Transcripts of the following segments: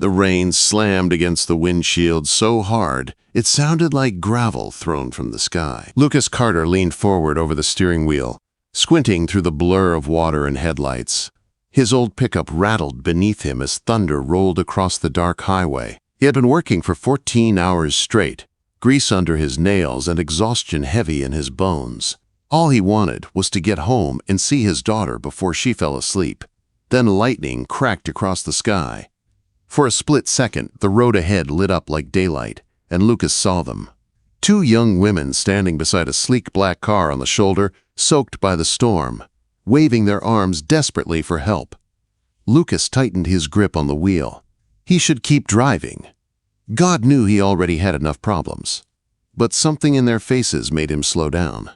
The rain slammed against the windshield so hard, it sounded like gravel thrown from the sky. Lucas Carter leaned forward over the steering wheel, squinting through the blur of water and headlights. His old pickup rattled beneath him as thunder rolled across the dark highway. He had been working for 14 hours straight, grease under his nails and exhaustion heavy in his bones. All he wanted was to get home and see his daughter before she fell asleep. Then lightning cracked across the sky. For a split second, the road ahead lit up like daylight, and Lucas saw them. Two young women standing beside a sleek black car on the shoulder, soaked by the storm, waving their arms desperately for help. Lucas tightened his grip on the wheel. He should keep driving. God knew he already had enough problems. But something in their faces made him slow down.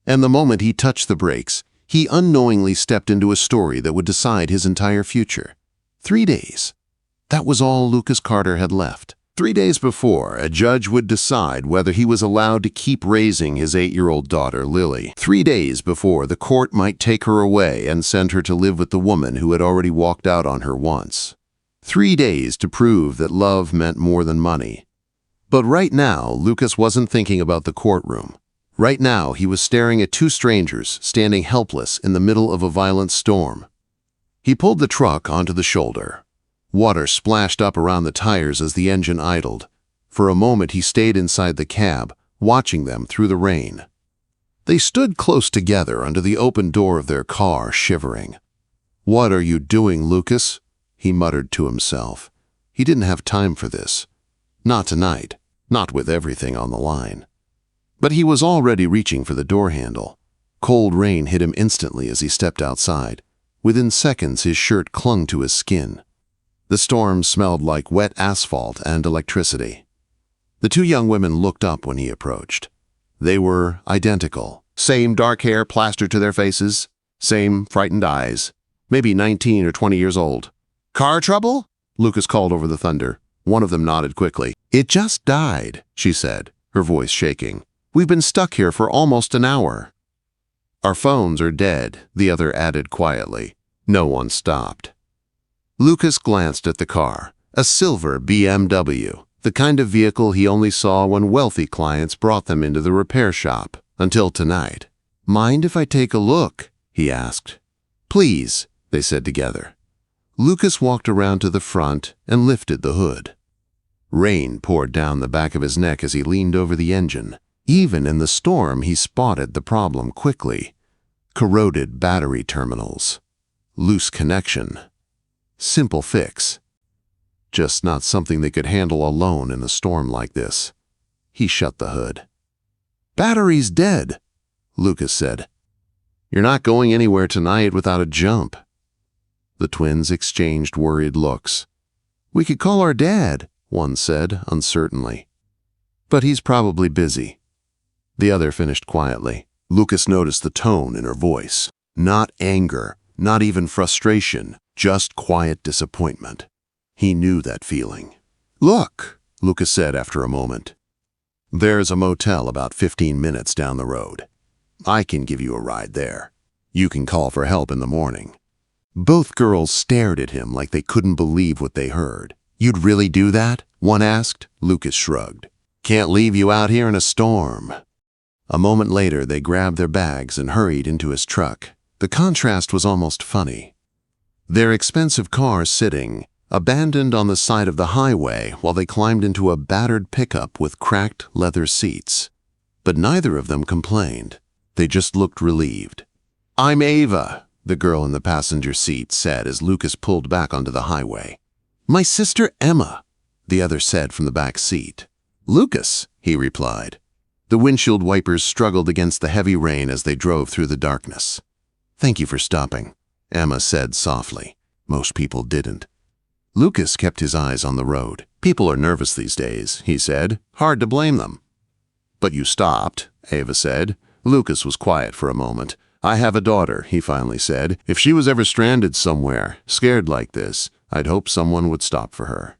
And the moment he touched the brakes, he unknowingly stepped into a story that would decide his entire future. 3 days. That was all Lucas Carter had left. 3 days before, a judge would decide whether he was allowed to keep raising his 8-year-old daughter, Lily. 3 days before, the court might take her away and send her to live with the woman who had already walked out on her once. 3 days to prove that love meant more than money. But right now, Lucas wasn't thinking about the courtroom. Right now, he was staring at two strangers standing helpless in the middle of a violent storm. He pulled the truck onto the shoulder. Water splashed up around the tires as the engine idled. For a moment he stayed inside the cab, watching them through the rain. They stood close together under the open door of their car, shivering. "What are you doing, Lucas?" he muttered to himself. He didn't have time for this. Not tonight, not with everything on the line. But he was already reaching for the door handle. Cold rain hit him instantly as he stepped outside. Within seconds his shirt clung to his skin. The storm smelled like wet asphalt and electricity. The two young women looked up when he approached. They were identical. Same dark hair plastered to their faces, same frightened eyes, maybe 19 or 20 years old. "Car trouble?" Lucas called over the thunder. One of them nodded quickly. "It just died," she said, her voice shaking. "We've been stuck here for almost an hour." "Our phones are dead," the other added quietly. No one stopped. Lucas glanced at the car, a silver BMW, the kind of vehicle he only saw when wealthy clients brought them into the repair shop, until tonight. "Mind if I take a look?" he asked. "Please," they said together. Lucas walked around to the front and lifted the hood. Rain poured down the back of his neck as he leaned over the engine. Even in the storm, he spotted the problem quickly. Corroded battery terminals. Loose connection. Simple fix. Just not something they could handle alone in a storm like this. He shut the hood. "Battery's dead," Lucas said. "You're not going anywhere tonight without a jump." The twins exchanged worried looks. "We could call our dad," one said uncertainly. "But he's probably busy." The other finished quietly. Lucas noticed the tone in her voice. Not anger, not even frustration, just quiet disappointment. He knew that feeling. "Look," Lucas said after a moment. "There's a motel about 15 minutes down the road. I can give you a ride there. You can call for help in the morning." Both girls stared at him like they couldn't believe what they heard. "You'd really do that?" one asked. Lucas shrugged. "Can't leave you out here in a storm." A moment later, they grabbed their bags and hurried into his truck. The contrast was almost funny. Their expensive car sitting, abandoned on the side of the highway while they climbed into a battered pickup with cracked leather seats. But neither of them complained. They just looked relieved. "I'm Ava," the girl in the passenger seat said as Lucas pulled back onto the highway. "My sister Emma," the other said from the back seat. "Lucas," he replied. The windshield wipers struggled against the heavy rain as they drove through the darkness. "Thank you for stopping," Emma said softly. Most people didn't. Lucas kept his eyes on the road. "People are nervous these days," he said. "Hard to blame them." "But you stopped," Ava said. Lucas was quiet for a moment. "I have a daughter," he finally said. "If she was ever stranded somewhere, scared like this, I'd hope someone would stop for her."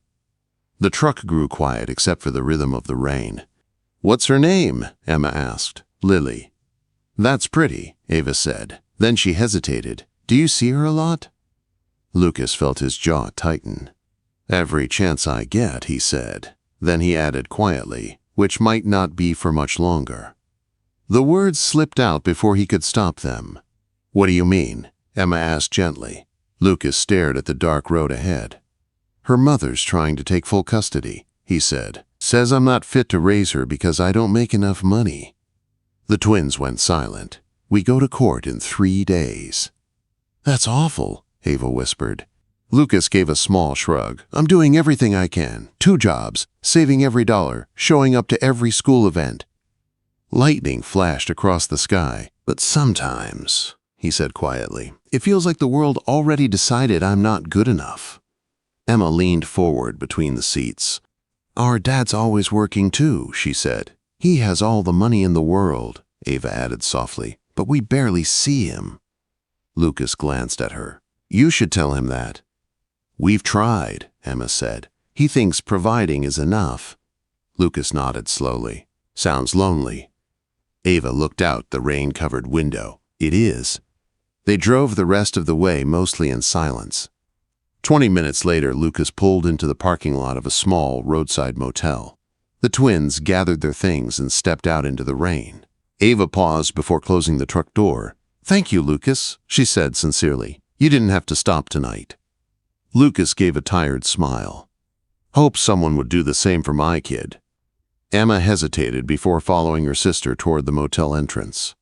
The truck grew quiet except for the rhythm of the rain. "What's her name?" Emma asked. "Lily." "That's pretty," Ava said. Then she hesitated. "Do you see her a lot?" Lucas felt his jaw tighten. Every chance I get, he said. Then he added quietly, which might not be for much longer. The words slipped out before he could stop them. What do you mean? Emma asked gently. Lucas stared at the dark road ahead. Her mother's trying to take full custody, he said. Says I'm not fit to raise her because I don't make enough money. The twins went silent. We go to court in 3 days. That's awful, Ava whispered. Lucas gave a small shrug. I'm doing everything I can. 2 jobs, saving every dollar, showing up to every school event. Lightning flashed across the sky. But sometimes, he said quietly, it feels like the world already decided I'm not good enough. Emma leaned forward between the seats. Our dad's always working too, she said. He has all the money in the world, Ava added softly, but we barely see him. Lucas glanced at her. You should tell him that. We've tried, Emma said. He thinks providing is enough. Lucas nodded slowly. Sounds lonely. Ava looked out the rain-covered window. It is. They drove the rest of the way mostly in silence. 20 minutes later, Lucas pulled into the parking lot of a small roadside motel. The twins gathered their things and stepped out into the rain. Ava paused before closing the truck door. Thank you, Lucas, she said sincerely. You didn't have to stop tonight. Lucas gave a tired smile. Hope someone would do the same for my kid. Emma hesitated before following her sister toward the motel entrance.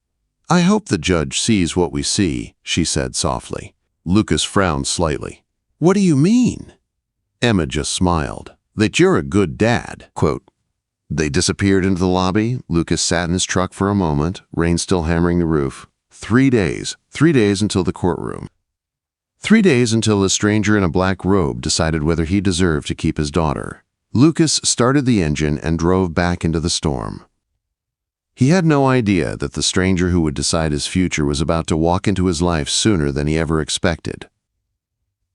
I hope the judge sees what we see, she said softly. Lucas frowned slightly. What do you mean? Emma just smiled. That you're a good dad. Quote. They disappeared into the lobby. Lucas sat in his truck for a moment, rain still hammering the roof. 3 days. 3 days until the courtroom. 3 days until a stranger in a black robe decided whether he deserved to keep his daughter. Lucas started the engine and drove back into the storm. He had no idea that the stranger who would decide his future was about to walk into his life sooner than he ever expected,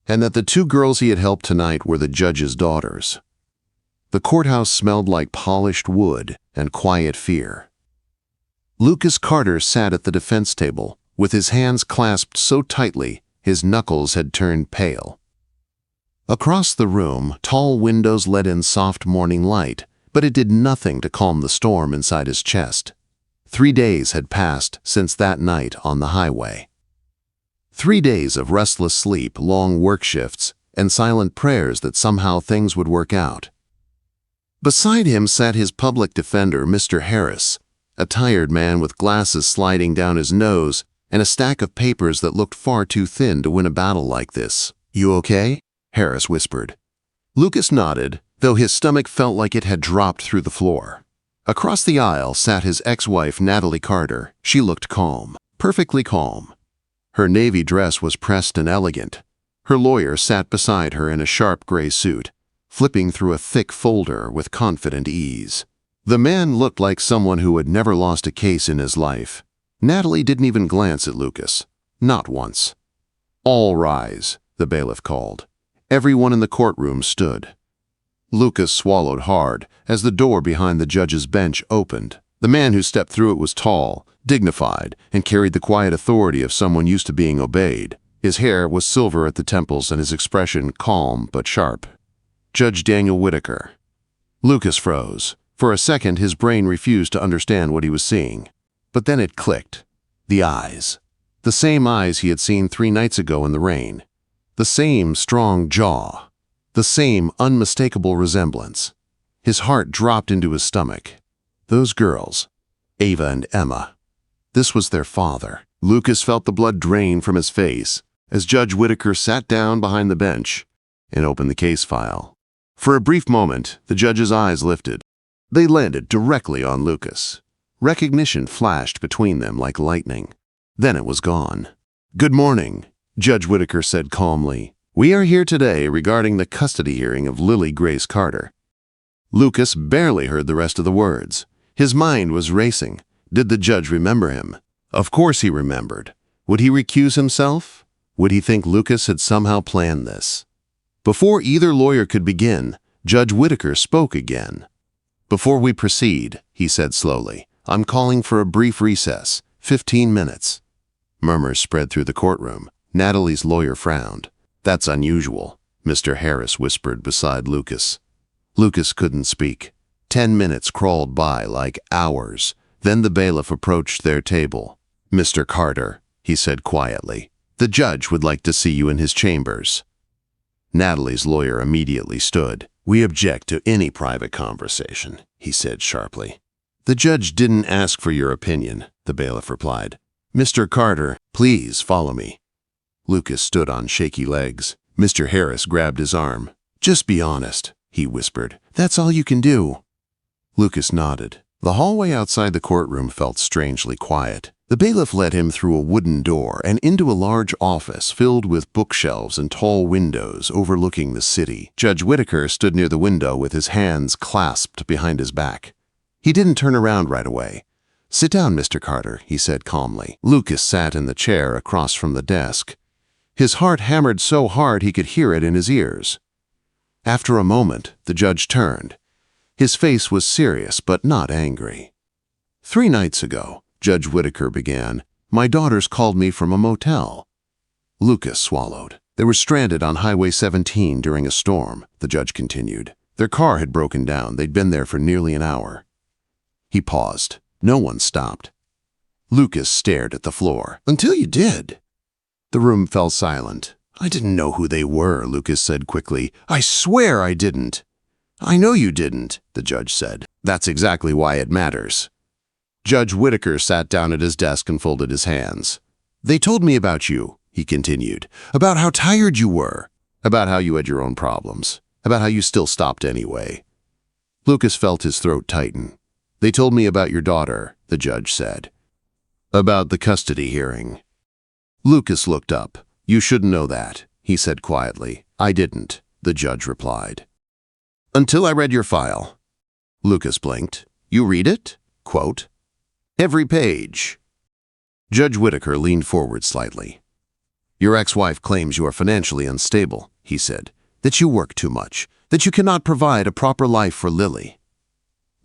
and that the 2 girls he had helped tonight were the judge's daughters. The courthouse smelled like polished wood and quiet fear. Lucas Carter sat at the defense table, with his hands clasped so tightly his knuckles had turned pale. Across the room, tall windows let in soft morning light, but it did nothing to calm the storm inside his chest. 3 days had passed since that night on the highway. 3 days of restless sleep, long work shifts, and silent prayers that somehow things would work out. Beside him sat his public defender, Mr. Harris, a tired man with glasses sliding down his nose and a stack of papers that looked far too thin to win a battle like this. You okay? Harris whispered. Lucas nodded, though his stomach felt like it had dropped through the floor. Across the aisle sat his ex-wife, Natalie Carter. She looked calm, perfectly calm. Her navy dress was pressed and elegant. Her lawyer sat beside her in a sharp gray suit, flipping through a thick folder with confident ease. The man looked like someone who had never lost a case in his life. Natalie didn't even glance at Lucas. Not once. All rise, the bailiff called. Everyone in the courtroom stood. Lucas swallowed hard as the door behind the judge's bench opened. The man who stepped through it was tall, dignified, and carried the quiet authority of someone used to being obeyed. His hair was silver at the temples and his expression calm but sharp. Judge Daniel Whitaker. Lucas froze. For a second, his brain refused to understand what he was seeing. But then it clicked. The eyes. The same eyes he had seen 3 nights ago in the rain. The same strong jaw. The same unmistakable resemblance. His heart dropped into his stomach. Those girls, Ava and Emma. This was their father. Lucas felt the blood drain from his face as Judge Whitaker sat down behind the bench and opened the case file. For a brief moment, the judge's eyes lifted. They landed directly on Lucas. Recognition flashed between them like lightning. Then it was gone. Good morning, Judge Whitaker said calmly. We are here today regarding the custody hearing of Lily Grace Carter. Lucas barely heard the rest of the words. His mind was racing. Did the judge remember him? Of course he remembered. Would he recuse himself? Would he think Lucas had somehow planned this? Before either lawyer could begin, Judge Whitaker spoke again. Before we proceed, he said slowly, I'm calling for a brief recess, 15 minutes. Murmurs spread through the courtroom. Natalie's lawyer frowned. That's unusual. Mr. Harris whispered beside Lucas. Lucas couldn't speak. 10 minutes crawled by like hours. Then the bailiff approached their table. "Mr. Carter," he said quietly, "the judge would like to see you in his chambers." Natalie's lawyer immediately stood. "We object to any private conversation," he said sharply. "The judge didn't ask for your opinion," the bailiff replied. "Mr. Carter, please follow me." Lucas stood on shaky legs. Mr. Harris grabbed his arm. "Just be honest," he whispered. "That's all you can do." Lucas nodded. The hallway outside the courtroom felt strangely quiet. The bailiff led him through a wooden door and into a large office filled with bookshelves and tall windows overlooking the city. Judge Whitaker stood near the window with his hands clasped behind his back. He didn't turn around right away. "Sit down, Mr. Carter," he said calmly. Lucas sat in the chair across from the desk. His heart hammered so hard he could hear it in his ears. After a moment, the judge turned. His face was serious but not angry. "3 nights ago," Judge Whitaker began, "my daughters called me from a motel." Lucas swallowed. "They were stranded on Highway 17 during a storm," the judge continued. "Their car had broken down. They'd been there for nearly an hour." He paused. No one stopped. Lucas stared at the floor. "Until you did." The room fell silent. "I didn't know who they were," Lucas said quickly. "I swear I didn't." "I know you didn't," the judge said. "That's exactly why it matters." Judge Whitaker sat down at his desk and folded his hands. "They told me about you," he continued, "about how tired you were, about how you had your own problems, about how you still stopped anyway." Lucas felt his throat tighten. "They told me about your daughter," the judge said. "About the custody hearing." Lucas looked up. "You shouldn't know that," he said quietly. "I didn't," the judge replied. "Until I read your file." Lucas blinked. "You read it?" Quote, "Every page." Judge Whitaker leaned forward slightly. "Your ex-wife claims you are financially unstable," he said, "that you work too much, that you cannot provide a proper life for Lily."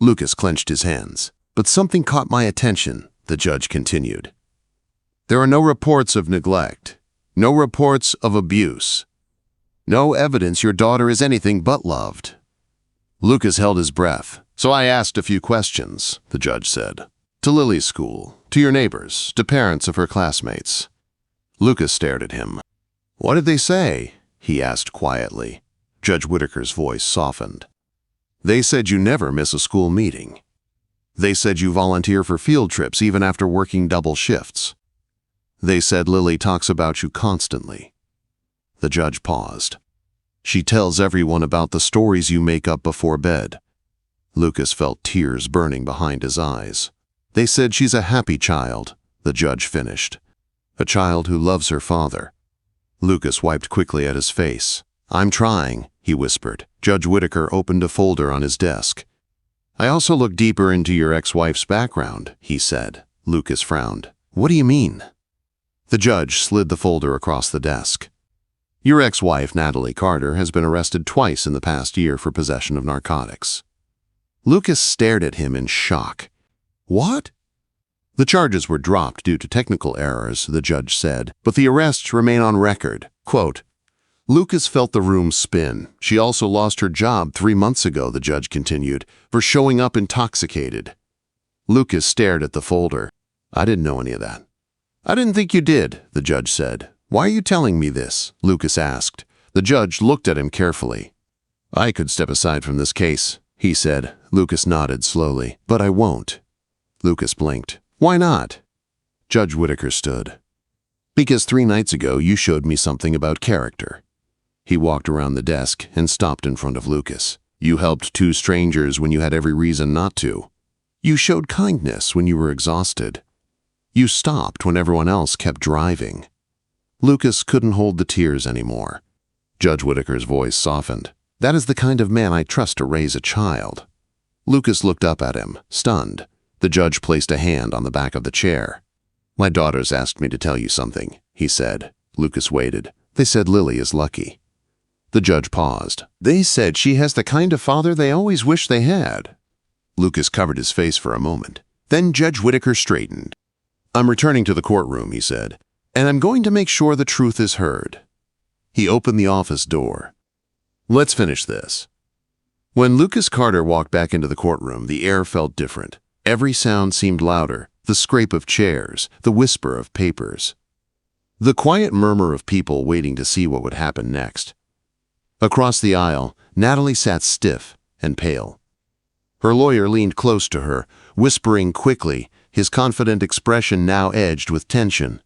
Lucas clenched his hands. "But something caught my attention," the judge continued. "There are no reports of neglect, no reports of abuse, no evidence your daughter is anything but loved." Lucas held his breath. "So I asked a few questions," the judge said. "To Lily's school, to your neighbors, to parents of her classmates." Lucas stared at him. "What did they say?" he asked quietly. Judge Whitaker's voice softened. "They said you never miss a school meeting. They said you volunteer for field trips even after working double shifts. They said Lily talks about you constantly." The judge paused. "She tells everyone about the stories you make up before bed." Lucas felt tears burning behind his eyes. "They said she's a happy child," the judge finished. "A child who loves her father." Lucas wiped quickly at his face. "I'm trying," he whispered. Judge Whitaker opened a folder on his desk. "I also looked deeper into your ex-wife's background," he said. Lucas frowned. "What do you mean?" The judge slid the folder across the desk. "Your ex-wife, Natalie Carter, has been arrested twice in the past year for possession of narcotics." Lucas stared at him in shock. "What?" "The charges were dropped due to technical errors," the judge said, "but the arrests remain on record." Quote, Lucas felt the room spin. "She also lost her job 3 months ago," the judge continued, "for showing up intoxicated." Lucas stared at the folder. "I didn't know any of that." "I didn't think you did," the judge said. "Why are you telling me this?" Lucas asked. The judge looked at him carefully. "I could step aside from this case," he said. Lucas nodded slowly. "But I won't." Lucas blinked. "Why not?" Judge Whitaker stood. "Because 3 nights ago you showed me something about character." He walked around the desk and stopped in front of Lucas. "You helped 2 strangers when you had every reason not to. You showed kindness when you were exhausted. You stopped when everyone else kept driving." Lucas couldn't hold the tears anymore. Judge Whitaker's voice softened. "That is the kind of man I trust to raise a child." Lucas looked up at him, stunned. The judge placed a hand on the back of the chair. "My daughters asked me to tell you something," he said. Lucas waited. "They said Lily is lucky." The judge paused. "They said she has the kind of father they always wished they had." Lucas covered his face for a moment. Then Judge Whitaker straightened. "I'm returning to the courtroom," he said, "and I'm going to make sure the truth is heard." He opened the office door. Let's finish this. When Lucas Carter walked back into the courtroom, the air felt different. Every sound seemed louder, the scrape of chairs, the whisper of papers, the quiet murmur of people waiting to see what would happen next. Across the aisle, Natalie sat stiff and pale. Her lawyer leaned close to her, whispering quickly, his confident expression now edged with tension.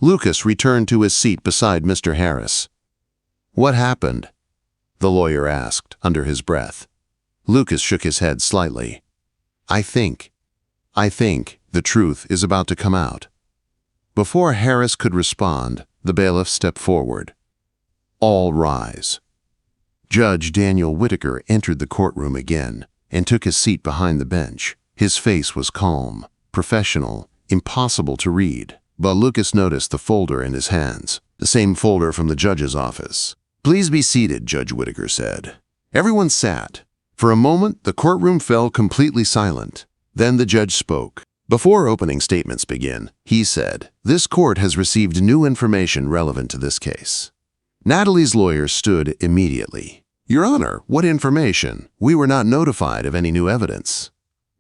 Lucas returned to his seat beside Mr. Harris. "What happened?" the lawyer asked under his breath. Lucas shook his head slightly. I think the truth is about to come out." Before Harris could respond, the bailiff stepped forward. "All rise." Judge Daniel Whitaker entered the courtroom again and took his seat behind the bench. His face was calm, professional, impossible to read, but Lucas noticed the folder in his hands, the same folder from the judge's office. "Please be seated," Judge Whitaker said. Everyone sat. For a moment, the courtroom fell completely silent. Then the judge spoke. Before opening statements begin, he said, "This court has received new information relevant to this case." Natalie's lawyer stood immediately. "Your Honor, what information? We were not notified of any new evidence."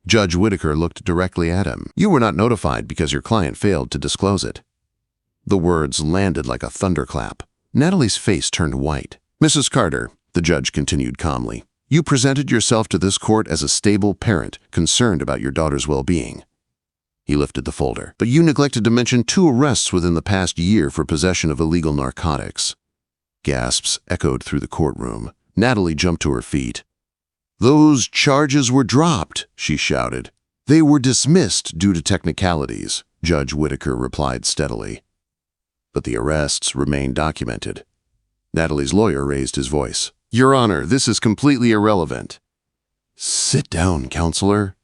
Judge Whitaker looked directly at him. "You were not notified because your client failed to disclose it." The words landed like a thunderclap. Natalie's face turned white. "Mrs. Carter," the judge continued calmly, "you presented yourself to this court as a stable parent concerned about your daughter's well-being." He lifted the folder. "But you neglected to mention 2 arrests within the past year for possession of illegal narcotics." Gasps echoed through the courtroom. Natalie jumped to her feet. "Those charges were dropped," she shouted. "They were dismissed due to technicalities," Judge Whitaker replied steadily. "But the arrests remain documented." Natalie's lawyer raised his voice. "Your Honor, this is completely irrelevant." "Sit down, counselor."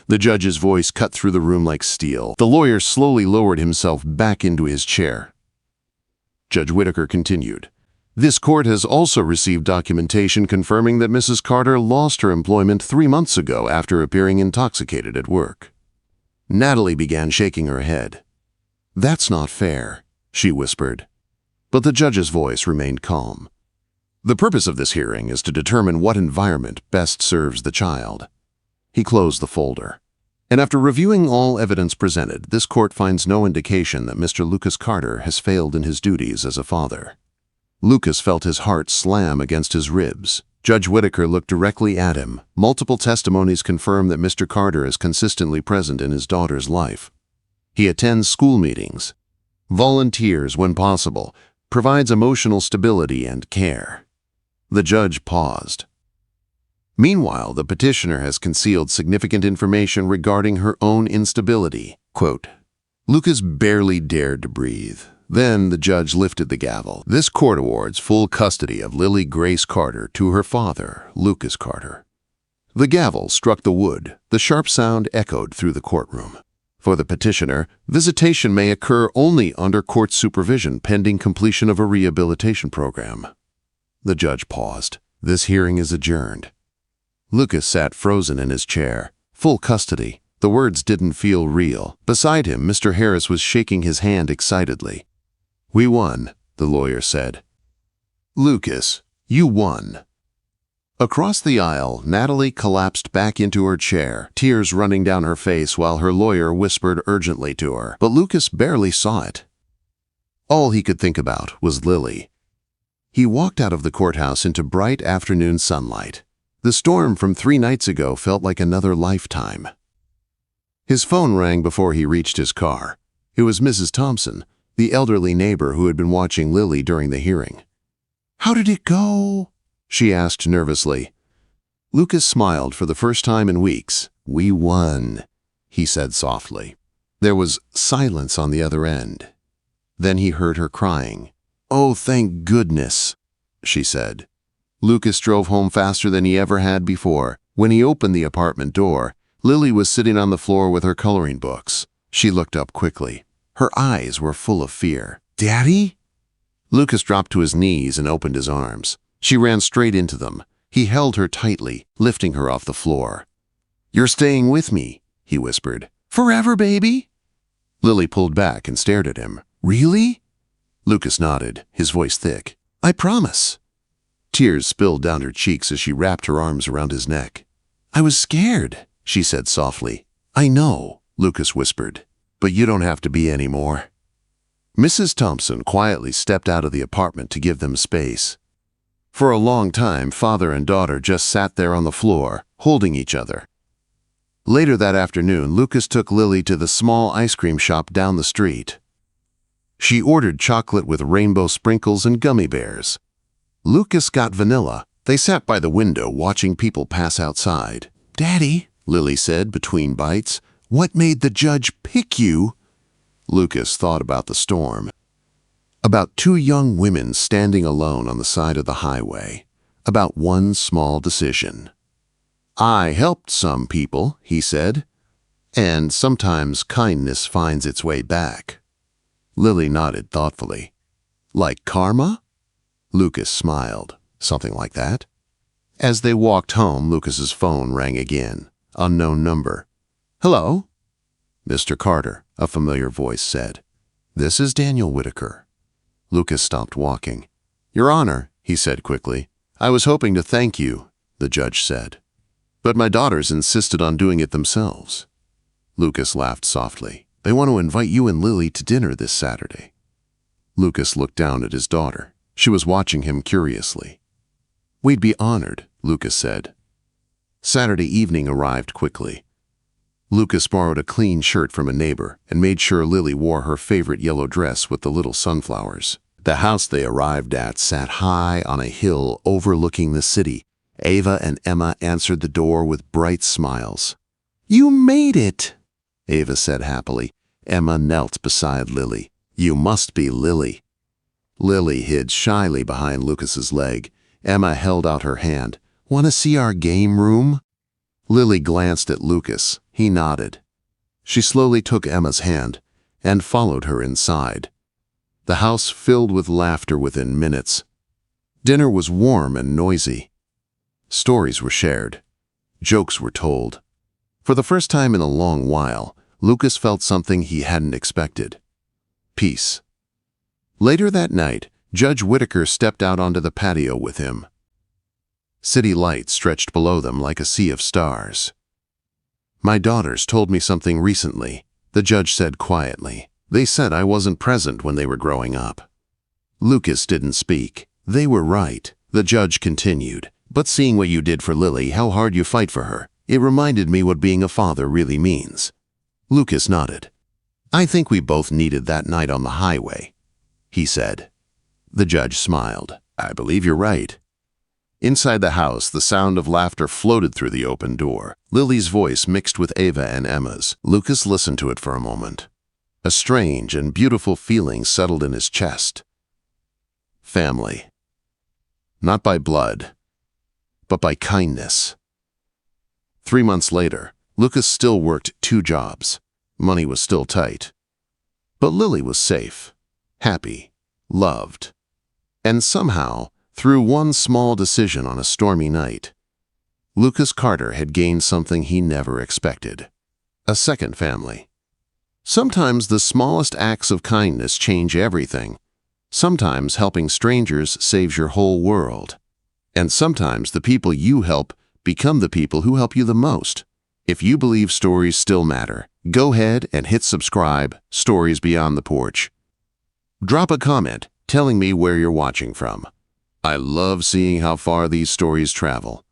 The judge's voice cut through the room like steel. The lawyer slowly lowered himself back into his chair. Judge Whitaker continued. "This court has also received documentation confirming that Mrs. Carter lost her employment 3 months ago after appearing intoxicated at work." Natalie began shaking her head. "That's not fair," she whispered. But the judge's voice remained calm. "The purpose of this hearing is to determine what environment best serves the child." He closed the folder. "And after reviewing all evidence presented, this court finds no indication that Mr. Lucas Carter has failed in his duties as a father." Lucas felt his heart slam against his ribs. Judge Whitaker looked directly at him. Multiple testimonies confirm that Mr. Carter is consistently present in his daughter's life. He attends school meetings, volunteers when possible, provides emotional stability and care. The judge paused. Meanwhile, the petitioner has concealed significant information regarding her own instability. Quote, "Lucas barely dared to breathe. Then the judge lifted the gavel. This court awards full custody of Lily Grace Carter to her father, Lucas Carter." The gavel struck the wood. The sharp sound echoed through the courtroom. For the petitioner, visitation may occur only under court supervision pending completion of a rehabilitation program. The judge paused. "This hearing is adjourned." Lucas sat frozen in his chair. Full custody. The words didn't feel real. Beside him, Mr. Harris was shaking his hand excitedly. "We won," the lawyer said. "Lucas, you won." Across the aisle, Natalie collapsed back into her chair, tears running down her face while her lawyer whispered urgently to her. But Lucas barely saw it. All he could think about was Lily. He walked out of the courthouse into bright afternoon sunlight. The storm from 3 nights ago felt like another lifetime. His phone rang before he reached his car. It was Mrs. Thompson, the elderly neighbor who had been watching Lily during the hearing. "How did it go?" she asked nervously. Lucas smiled for the first time in weeks. "We won," he said softly. There was silence on the other end. Then he heard her crying. "Oh, thank goodness," she said. Lucas drove home faster than he ever had before. When he opened the apartment door, Lily was sitting on the floor with her coloring books. She looked up quickly. Her eyes were full of fear. "Daddy?" Lucas dropped to his knees and opened his arms. She ran straight into them. He held her tightly, lifting her off the floor. "You're staying with me," he whispered. "Forever, baby?" Lily pulled back and stared at him. "Really?" Lucas nodded, his voice thick. "I promise." Tears spilled down her cheeks as she wrapped her arms around his neck. "I was scared," she said softly. "I know," Lucas whispered, "but you don't have to be anymore." Mrs. Thompson quietly stepped out of the apartment to give them space. For a long time, father and daughter just sat there on the floor, holding each other. Later that afternoon, Lucas took Lily to the small ice cream shop down the street. She ordered chocolate with rainbow sprinkles and gummy bears. Lucas got vanilla. They sat by the window watching people pass outside. "Daddy," Lily said between bites, "what made the judge pick you?" Lucas thought about the storm. About two young women standing alone on the side of the highway. About one small decision. "I helped some people," he said, "and sometimes kindness finds its way back." Lily nodded thoughtfully. "Like karma?" Lucas smiled. "Something like that." As they walked home, Lucas's phone rang again. Unknown number. "Hello?" "Mr. Carter," a familiar voice said. "This is Daniel Whitaker." Lucas stopped walking. "Your Honor," he said quickly, "I was hoping to thank you," the judge said. "But my daughters insisted on doing it themselves." Lucas laughed softly. "They want to invite you and Lily to dinner this Saturday." Lucas looked down at his daughter. She was watching him curiously. "We'd be honored," Lucas said. Saturday evening arrived quickly. Lucas borrowed a clean shirt from a neighbor and made sure Lily wore her favorite yellow dress with the little sunflowers. The house they arrived at sat high on a hill overlooking the city. Ava and Emma answered the door with bright smiles. "You made it," Ava said happily. Emma knelt beside Lily. "You must be Lily." Lily hid shyly behind Lucas's leg. Emma held out her hand. "Want to see our game room?" Lily glanced at Lucas. He nodded. She slowly took Emma's hand and followed her inside. The house filled with laughter within minutes. Dinner was warm and noisy. Stories were shared. Jokes were told. For the first time in a long while, Lucas felt something he hadn't expected. Peace. Later that night, Judge Whitaker stepped out onto the patio with him. City lights stretched below them like a sea of stars. "My daughters told me something recently," the judge said quietly. "They said I wasn't present when they were growing up." Lucas didn't speak. "They were right," the judge continued. "But seeing what you did for Lily, how hard you fight for her, it reminded me what being a father really means." Lucas nodded. "I think we both needed that night on the highway," he said. The judge smiled. "I believe you're right." Inside the house, the sound of laughter floated through the open door. Lily's voice mixed with Ava and Emma's. Lucas listened to it for a moment. A strange and beautiful feeling settled in his chest. Family. Not by blood, but by kindness. 3 months later, Lucas still worked 2 jobs. Money was still tight. But Lily was safe, happy, loved. And somehow, through one small decision on a stormy night, Lucas Carter had gained something he never expected. A second family. Sometimes the smallest acts of kindness change everything. Sometimes helping strangers saves your whole world. And sometimes the people you help become the people who help you the most. If you believe stories still matter, go ahead and hit subscribe, Stories Beyond the Porch. Drop a comment telling me where you're watching from. I love seeing how far these stories travel.